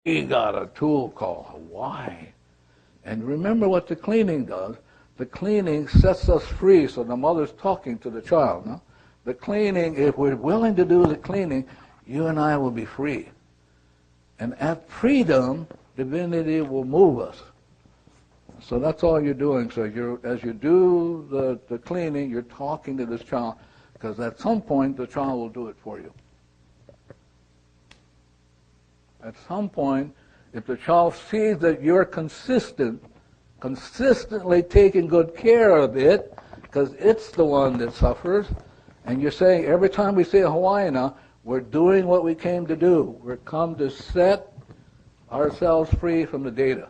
We got a tool called Hawaii. And remember what the cleaning does. The cleaning sets us free, so the mother's talking to the child. No? The cleaning, if we're willing to do the cleaning, you and I will be free. And at freedom, divinity will move us. So that's all you're doing. So as you do the cleaning, you're talking to this child, because at some point the child will do it for you. At some point, if the child sees that you're consistently taking good care of it, because it's the one that suffers, and you're saying, every time we say Hawaii now, we're doing what we came to do. We're come to set ourselves free from the data.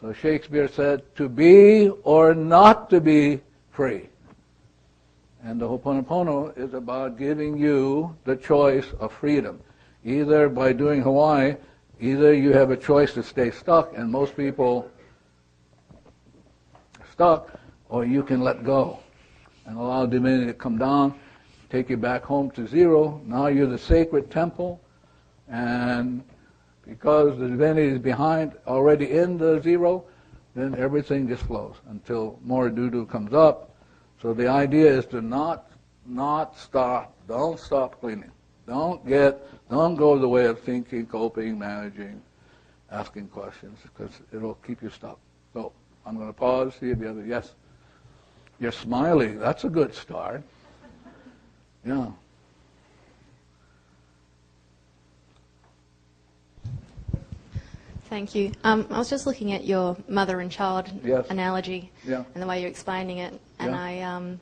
So Shakespeare said, to be or not to be free. And the Ho'oponopono is about giving you the choice of freedom. Either by doing Hawaii, either you have a choice to stay stuck, and most people are stuck, or you can let go and allow divinity to come down, take you back home to zero. Now you're the sacred temple, and because the divinity is behind, already in the zero, then everything just flows until more doo-doo comes up. So the idea is to not stop, don't stop cleaning. Don't go the way of thinking, coping, managing, asking questions, because it'll keep you stuck. So I'm going to pause, see if you have yes. You're smiling. That's a good start. Yeah. Thank you. I was just looking at your mother and child analogy and the way you're explaining it, and I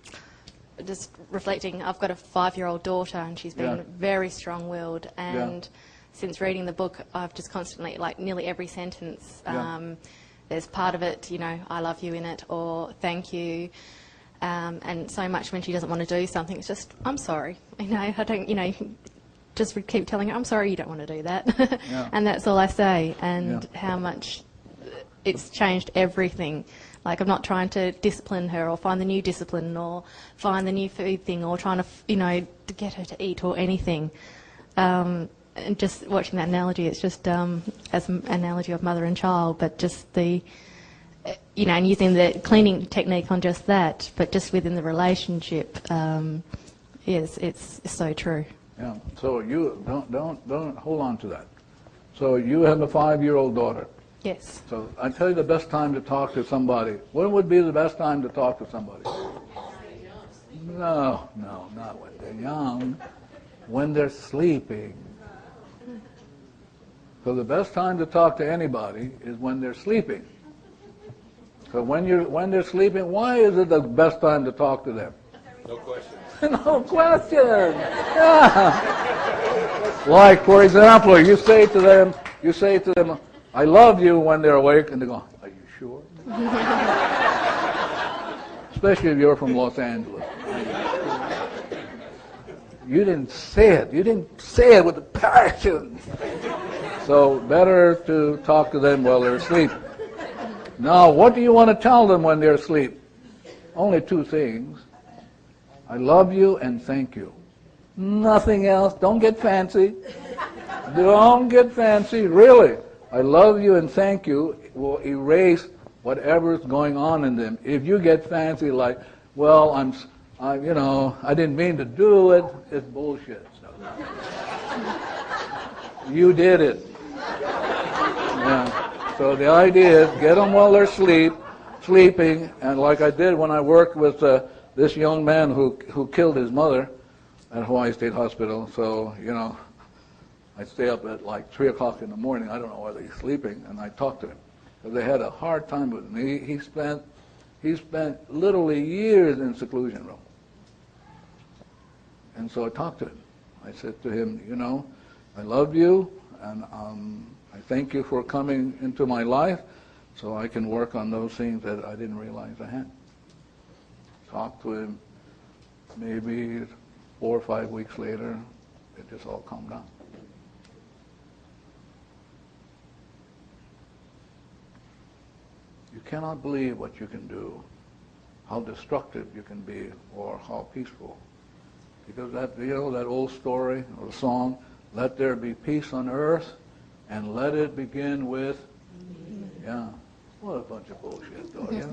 just reflecting, I've got a 5-year-old daughter, and she's been very strong-willed, and since reading the book, I've just constantly, like nearly every sentence, there's part of it, you know, I love you in it, or thank you, and so much when she doesn't want to do something, it's just, I'm sorry, you know, I don't, you know, just keep telling her, I'm sorry you don't want to do that, and that's all I say, and how much it's changed everything. Like, I'm not trying to discipline her or find the new discipline or find the new food thing or trying to, you know, to get her to eat or anything. And just watching that analogy, it's just as an analogy of mother and child, but just the, you know, and using the cleaning technique on just that, but just within the relationship, yes, it's so true. Yeah. So you don't hold on to that. So you have a 5-year-old daughter. Yes. So I tell you the best time to talk to somebody. When would be the best time to talk to somebody? No, not when they're young. When they're sleeping. So the best time to talk to anybody is when they're sleeping. So when they're sleeping, why is it the best time to talk to them? No question. No question. Yeah. Like, for example, you say to them, I love you when they're awake, and they go, are you sure? Especially if you're from Los Angeles. You didn't say it. You didn't say it with a passion. So better to talk to them while they're asleep. Now, what do you want to tell them when they're asleep? Only 2 things. I love you and thank you. Nothing else. Don't get fancy. Don't get fancy, really. I love you and thank you will erase whatever's going on in them. If you get fancy like, well, I didn't mean to do it, it's bullshit. You did it. Yeah. So the idea is get them while they're sleeping, and like I did when I worked with this young man who killed his mother at Hawaii State Hospital. So, you know, I stay up at like 3 o'clock in the morning. I don't know whether he's sleeping, and I talk to him because they had a hard time with him. He spent literally years in seclusion room, and so I talked to him. I said to him, you know, I love you, and I thank you for coming into my life, so I can work on those things that I didn't realize I had. Talked to him. Maybe 4 or 5 weeks later, it just all calmed down. You cannot believe what you can do, how destructive you can be, or how peaceful. Because that, you know, that old story or song, let there be peace on earth and let it begin with, yeah. What a bunch of bullshit, though, yeah.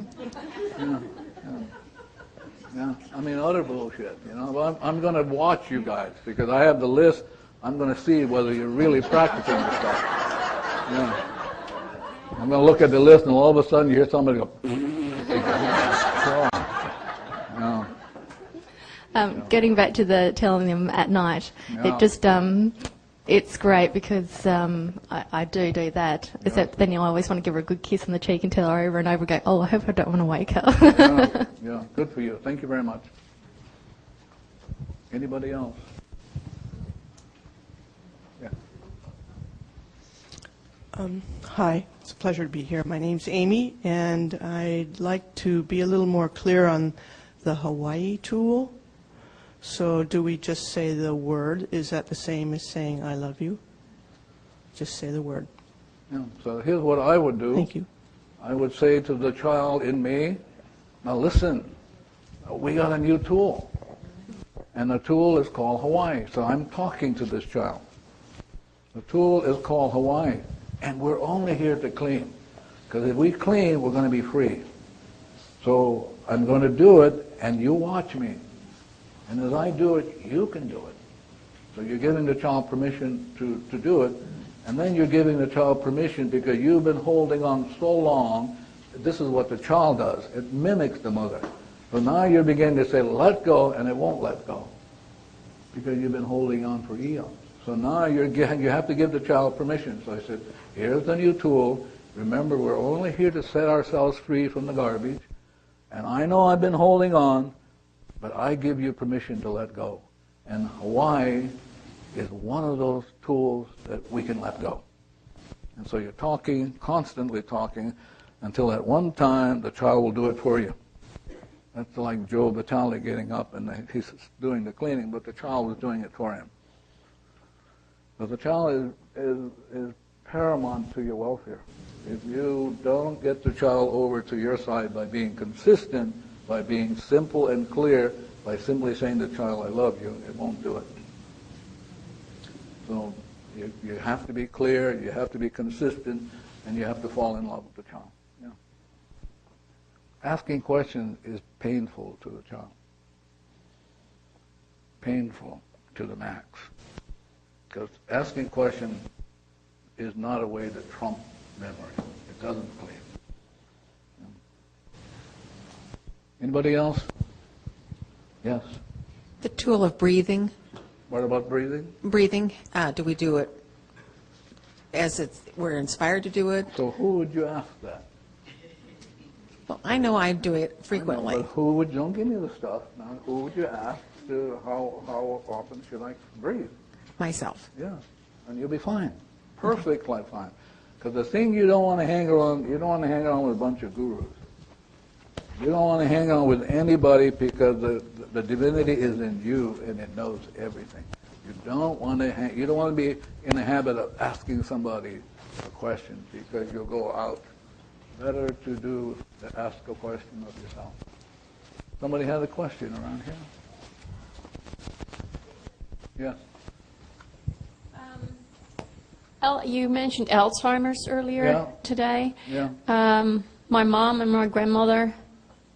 I mean, utter bullshit, you know. But I'm going to watch you guys because I have the list. I'm going to see whether you're really practicing this stuff. Yeah. I'm going to look at the list, and all of a sudden you hear somebody go. Getting back to the telling them at night, it just it's great because I do that. Except then you always want to give her a good kiss on the cheek and tell her over and over again, oh, I hope I don't want to wake her. Yeah, good for you. Thank you very much. Anybody else? Yeah. Hi, it's a pleasure to be here. My name's Amy, and I'd like to be a little more clear on the Hawaii tool. So do we just say the word? Is that the same as saying I love you? Just say the word. Yeah, so here's what I would do. Thank you. I would say to the child in me, now listen, we got a new tool. And the tool is called Hawaii. So I'm talking to this child. The tool is called Hawaii. And we're only here to clean. Because if we clean, we're going to be free. So I'm going to do it, and you watch me. And as I do it, you can do it. So you're giving the child permission to do it, and then you're giving the child permission because you've been holding on so long. This is what the child does. It mimics the mother. So now you're beginning to say, let go, and it won't let go because you've been holding on for eons. So now you have to give the child permission. So I said, here's the new tool. Remember, we're only here to set ourselves free from the garbage. And I know I've been holding on, but I give you permission to let go. And Hawaii is one of those tools that we can let go. And so you're talking, constantly talking, until at one time the child will do it for you. That's like Joe Vitale getting up and he's doing the cleaning, but the child was doing it for him. So the child is paramount to your welfare. If you don't get the child over to your side by being consistent, by being simple and clear, by simply saying to the child, I love you, it won't do it. So you have to be clear, you have to be consistent, and you have to fall in love with the child. Yeah. Asking questions is painful to the child. Painful to the max. Because asking questions is not a way to trump memory. It doesn't clean. Anybody else? Yes. The tool of breathing. What about breathing? Breathing. Do we do it as we're inspired to do it? So who would you ask that? Well, I know I do it frequently. But who would, don't give me the stuff. Now, who would you ask to how often should I breathe? Myself. Yeah. And you'll be fine. Perfectly fine. Because the thing you don't want to hang around, you don't want to hang around with a bunch of gurus. You don't want to hang on with anybody because the divinity is in you and it knows everything. You don't want to be in the habit of asking somebody a question because you'll go out. Better to ask a question of yourself. Somebody had a question around here? Yes. You mentioned Alzheimer's earlier today. Yeah. My mom and my grandmother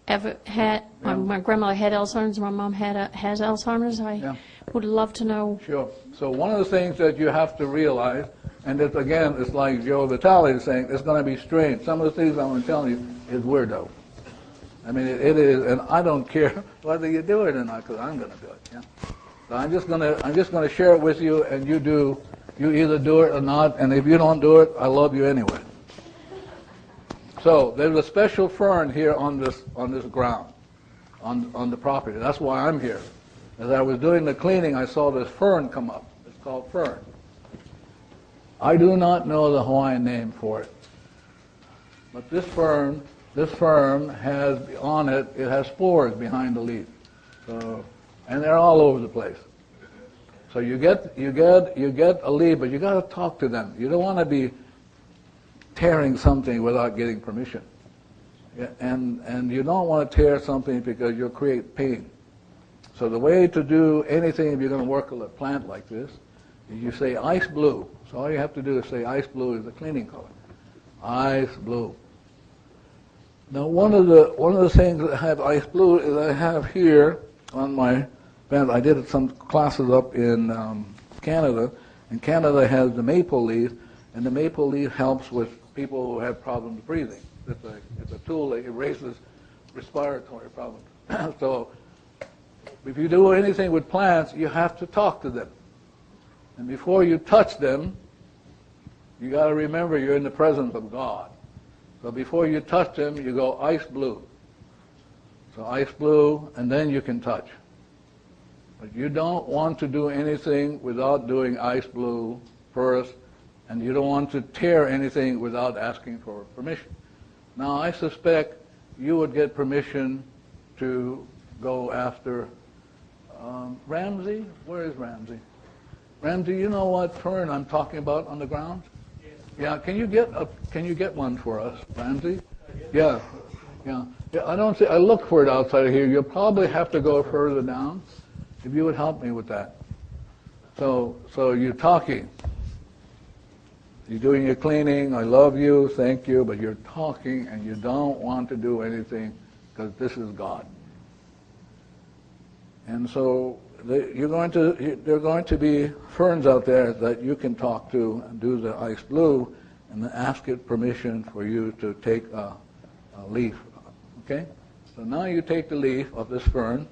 my grandmother had Alzheimer's, my mom has Alzheimer's. I would love to know. Sure. So one of the things that you have to realize, and it's, again, it's like Joe Vitale is saying, it's going to be strange. Some of the things I'm going to tell you is weirdo. I mean, it is, and I don't care whether you do it or not, because I'm going to do it. Yeah. So I'm just going to share it with you, and you either do it or not, and if you don't do it, I love you anyway. So there's a special fern here on this ground, on the property. That's why I'm here. As I was doing the cleaning, I saw this fern come up. It's called fern. I do not know the Hawaiian name for it, but this fern has on it. It has spores behind the leaf, and they're all over the place. So you get a leaf, but you got to talk to them. You don't want to be tearing something without getting permission. Yeah, and you don't want to tear something because you'll create pain. So the way to do anything if you're going to work with a plant like this You say ice blue. So all you have to do is say ice blue is the cleaning color. Ice blue. Now one of the things that I have ice blue is I have here on my band. I did some classes up in Canada, and Canada has the maple leaf, and the maple leaf helps with people who have problems breathing. It's a tool that erases respiratory problems. So if you do anything with plants, you have to talk to them. And before you touch them, you got to remember you're in the presence of God. So before you touch them, you go ice blue. So ice blue, and then you can touch. But you don't want to do anything without doing ice blue first, and you don't want to tear anything without asking for permission. Now, I suspect you would get permission to go after Ramsey. Where is Ramsey? Ramsey, you know what fern I'm talking about on the ground? Yes. Yeah. Can you get one for us, Ramsey? Yeah. Yeah. I don't see. I look for it outside of here. You'll probably have to go further down. If you would help me with that. So you're talking. You're doing your cleaning. I love you. Thank you. But you're talking, and you don't want to do anything because this is God. And so there are going to be ferns out there that you can talk to and do the ice blue, and then ask it permission for you to take a leaf. Okay? So now you take the leaf of this fern,